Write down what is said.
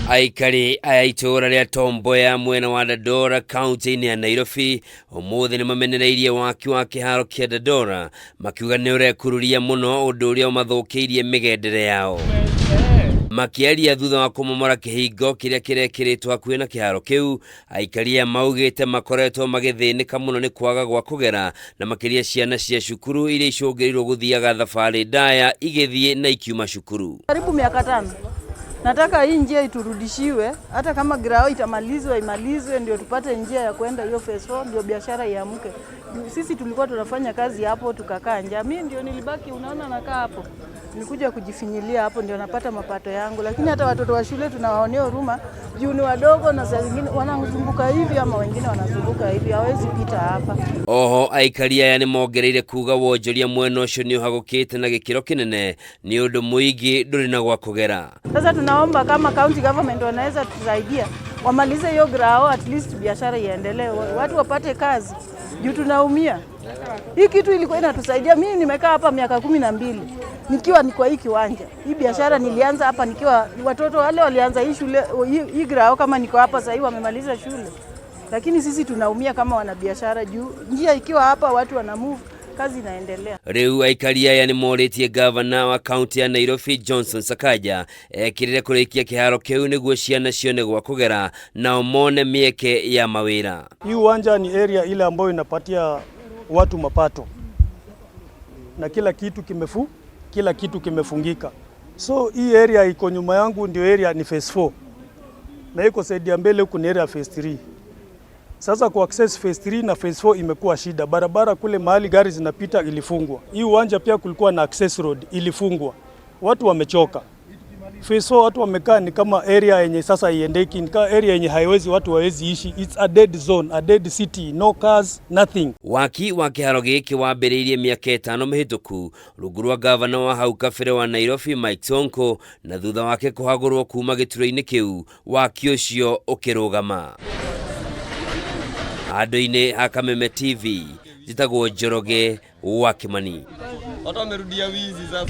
Aikari a ituura ria Tom Mboya mwena wa Dandora county ya Nairobi umuthi ni mamenereirie waki wa kiharo kia Dandora makiuga ni urekururia muno undu uria umathukiirie migendere yao. Makiaria thutha wa kumomora kihingo kiria kirekiritwo hakuhi na kiharo kiu, Aikaria maugite makoretwo magithinika muno ni kwaga gwa kugera na makiria ciana cia cukuru iria icungirirwo guthiaga thabari ndaya igithii na ikiuma cukuru. Karibu miaka 5. Nataka hii njia iturudishiwe, hata kama grao imalizwe ndio tupate njia ya kwenda hiyo phase 4 ndio biashara iamke. Sisi tulikuwa tunafanya kazi hapo tukakaa njaa. Mimi ndio nilibaki, unaona nakaa hapo. Nilikuja kujifinyilia hapo ndio napata mapato yangu, lakini hata watoto wa shule tunawaonea huruma juu ni wadogo na saa zingine wanazunguka hivi ama wengine wanazunguka hivi, hawezi pita hapa. Oho Aikaria ya nimongereire kuga wonjoria mwena ucio ni uhagukite na gikiro kinene ni undu Muingi nduri na gwa kugera. Sasa tunaomba kama county government wanaweza tusaidia wamalize hiyo grao, at least biashara iendelee, watu wapate kazi juu tunaumia. Hii kitu ilikuwa inatusaidia. Mimi nimekaa hapa miaka 12 nikiwa ni kwa hii kiwanja. Hii biashara nilianza hapa nikiwa watoto wale walianza hii shule hii grao kama niko hapa sasa hivi wamemaliza shule. Lakini sisi tunaumia kama wana biashara juu njia ikiwa hapa watu wana move, kazi inaendelea. Riu Aikari aya nimoritie gavana wa county ya Nairobi Johnson Sakaja ekirire kurikia kiharo kiu niguo ciana cione gwa kugera na umone mieke ya mawira. Hii uwanja ni area ile ambayo inapatia watu mapato na kila kitu kimefungika. So hii area iko nyuma yangu ndio area ni phase 4 na iko side ya mbele huko ni area phase 3. Sasa ku access phase 3 na phase 4 imekuwa shida. Barabara kule mahali gari zinapita ilifungwa. Hii uwanja pia kulikuwa na access road ilifungwa. Watu wamechoka. Phase 4 watu wamekaa ni kama area yenye sasa iendeki, ni kama area yenye haiwezi watu hawezi ishi. It's a dead zone, a dead city, no cars, nothing. Waki wa kiharo giki wambiriirie miaka 5 mihituku rungu rwa gavana wa hau kabere wa Nairobi Makiaria na thutha wake kuhagurwo kuma gituro-ini kiu waki ucio ukirugama. Ado-ini ha Kameme TV, jitagwo Njoroge wa Kimani.